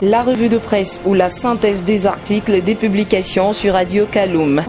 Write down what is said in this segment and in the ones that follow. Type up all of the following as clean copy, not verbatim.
La revue de presse ou la synthèse des articles des publications sur Radio Kaloum.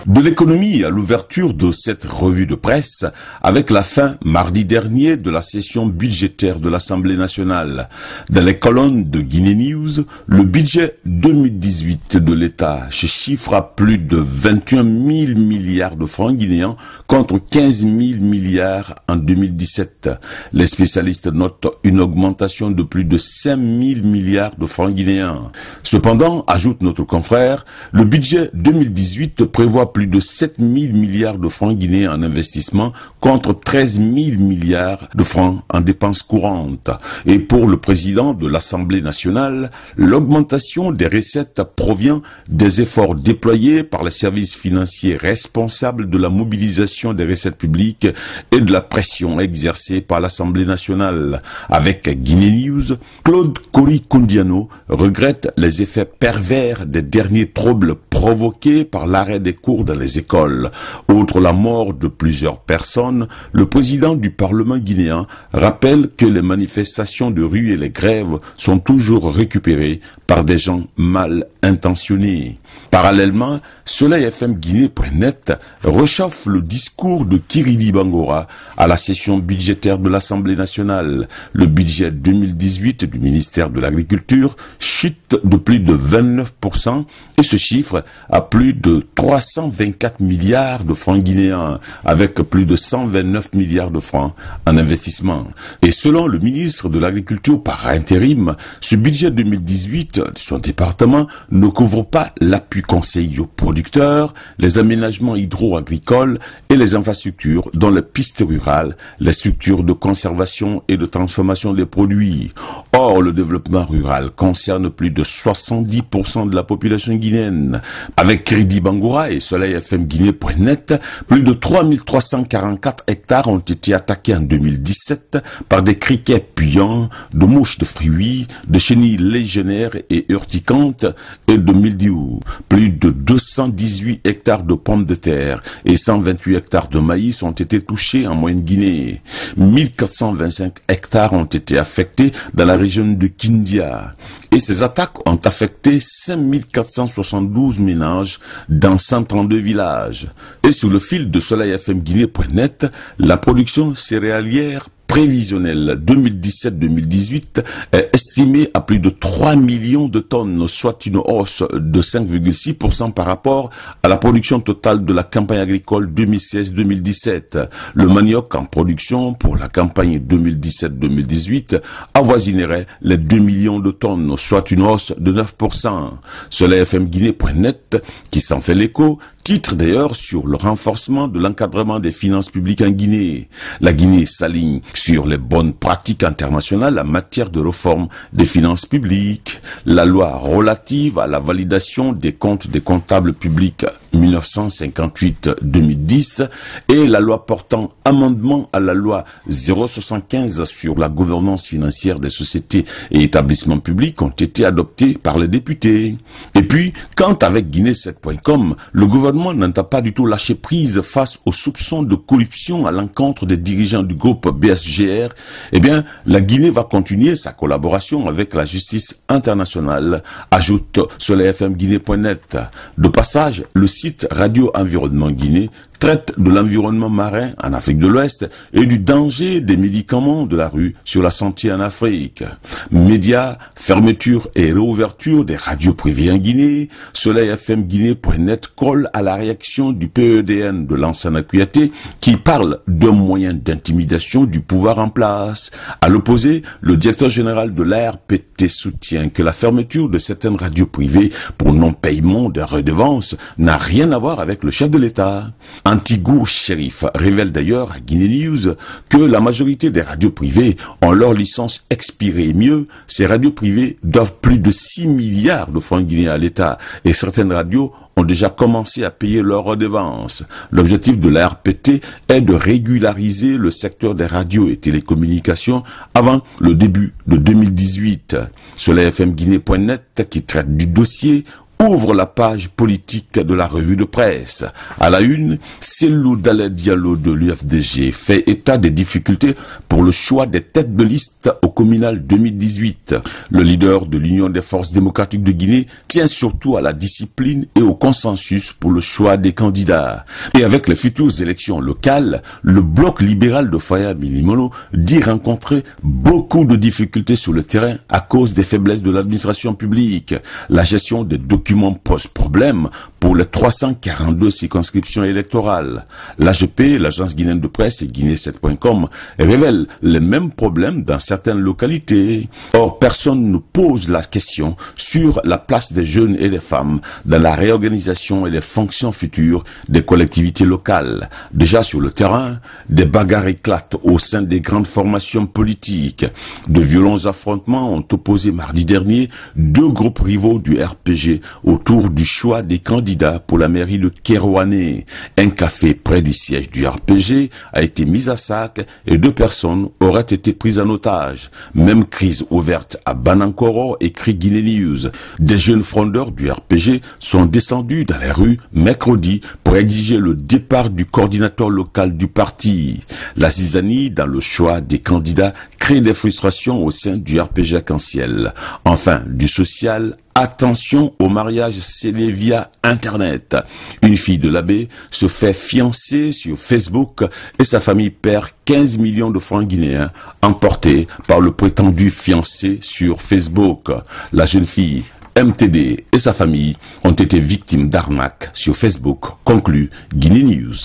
De l'économie à l'ouverture de cette revue de presse avec la fin mardi dernier de la session budgétaire de l'Assemblée nationale. Dans les colonnes de Guinée News, le budget 2018 de l'État se chiffre à plus de 21 000 milliards de francs guinéens contre 15 000 milliards en 2017. Les spécialistes notent une augmentation de plus de 5 000 milliards de francs guinéens. Cependant, ajoute notre confrère, le budget 2018 prévoit plus de 7 000 milliards de francs guinéens en investissement contre 13 000 milliards de francs en dépenses courantes. Et pour le président de l'Assemblée nationale, l'augmentation des recettes provient des efforts déployés par les services financiers responsables de la mobilisation des recettes publiques et de la pression exercée par l'Assemblée nationale. Avec Guinée News, Claude Kori-Koundiano regrette les effets pervers des derniers troubles provoqués par l'arrêt des cours dans les écoles. Outre la mort de plusieurs personnes, le président du Parlement guinéen rappelle que les manifestations de rue et les grèves sont toujours récupérées par des gens mal intentionnés. Parallèlement, Soleil FM Guinée.net réchauffe le discours de Kiridi Bangora à la session budgétaire de l'Assemblée nationale. Le budget 2018 du ministère de l'Agriculture chute de plus de 29% et se chiffre à plus de 324 milliards de francs guinéens, avec plus de 129 milliards de francs en investissement. Et selon le ministre de l'Agriculture par intérim, ce budget 2018 de son département ne couvre pas l'appui conseil aux producteurs, les aménagements hydro-agricoles et les infrastructures, dont les pistes rurales, les structures de conservation et de transformation des produits. Or, le développement rural concerne plus de 70% de la population guinéenne. Avec Kiridi Bangora et Soleil FM Guinée.net, plus de 3344 hectares ont été attaqués en 2017 par des criquets puants, de mouches de fruits, de chenilles légionnaires et urticantes et de mildiou. Plus de 218 hectares de pommes de terre et 128 hectares de maïs ont été touchés en Moyenne-Guinée. 1425 hectares ont été affectés dans la région de Kindia. Et ces attaques ont affecté 5472 ménages dans 132 villages. Et sur le fil de Soleil FM Guinée.net, la production céréalière prévisionnelle 2017-2018 est estimée à plus de 3 millions de tonnes, soit une hausse de 5,6% par rapport à la production totale de la campagne agricole 2016-2017. Le manioc en production pour la campagne 2017-2018 avoisinerait les 2 millions de tonnes, soit une hausse de 9%. Soleil FM Guinée.net, qui s'en fait l'écho, titre d'ailleurs sur le renforcement de l'encadrement des finances publiques en Guinée. La Guinée s'aligne sur les bonnes pratiques internationales en matière de réforme des finances publiques. La loi relative à la validation des comptes des comptables publics 1958-2010 et la loi portant amendement à la loi 075 sur la gouvernance financière des sociétés et établissements publics ont été adoptées par les députés. Et puis, quand avec Guinée7.com, le gouvernement n'entend pas du tout lâcher prise face aux soupçons de corruption à l'encontre des dirigeants du groupe BSGR, eh bien, la Guinée va continuer sa collaboration avec la justice internationale, ajoute Soleil FM Guinée.net. De passage, le site Radio Environnement Guinée traite de l'environnement marin en Afrique de l'Ouest et du danger des médicaments de la rue sur la santé en Afrique. Médias, fermeture et réouverture des radios privées en Guinée, Soleil FM Guinée.net colle à la réaction du PEDN de Lansana Kouyaté qui parle d'un moyen d'intimidation du pouvoir en place. À l'opposé, le directeur général de l'ARPT soutient que la fermeture de certaines radios privées pour non-paiement des redevances n'a rien à voir avec le chef de l'État. Antigou Shérif révèle d'ailleurs à Guinée News que la majorité des radios privées ont leur licence expirée. Mieux, ces radios privées doivent plus de 6 milliards de francs guinéens à l'État et certaines radios ont déjà commencé à payer leurs redevances. L'objectif de la RPT est de régulariser le secteur des radios et télécommunications avant le début de 2018. Soleil FM Guinée.net, qui traite du dossier, ouvre la page politique de la revue de presse. À la une, Cellou Dalein Diallo de l'UFDG fait état des difficultés pour le choix des têtes de liste au communal 2018. Le leader de l'Union des forces démocratiques de Guinée tient surtout à la discipline et au consensus pour le choix des candidats. Et avec les futures élections locales, le bloc libéral de Faya Milimono dit rencontrer beaucoup de difficultés sur le terrain à cause des faiblesses de l'administration publique. La gestion des documents pose problème pour les 342 circonscriptions électorales. L'AGP, l'agence guinéenne de presse et Guinée7.com révèlent les mêmes problèmes dans certaines localités. Or, personne ne pose la question sur la place des jeunes et des femmes dans la réorganisation et les fonctions futures des collectivités locales. Déjà sur le terrain, des bagarres éclatent au sein des grandes formations politiques. De violents affrontements ont opposé mardi dernier deux groupes rivaux du RPG autour du choix des candidats pour la mairie de Kérouané. Un café près du siège du RPG a été mis à sac et 2 personnes auraient été prises en otage. Même crise ouverte à Banankoro, écrit Guinée News. Des jeunes frondeurs du RPG sont descendus dans les rues mercredi pour exiger le départ du coordinateur local du parti. La zizanie dans le choix des candidats crée des frustrations au sein du RPG arc-en-ciel. Enfin, du social, attention au mariage scellé via Internet. Une fille de l'abbé se fait fiancer sur Facebook et sa famille perd 15 millions de francs guinéens emportés par le prétendu fiancé sur Facebook. La jeune fille MTD et sa famille ont été victimes d'arnaques sur Facebook, conclut Guinée News.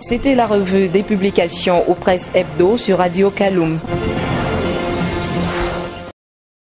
C'était la revue des publications aux presses hebdo sur Radio Kaloum.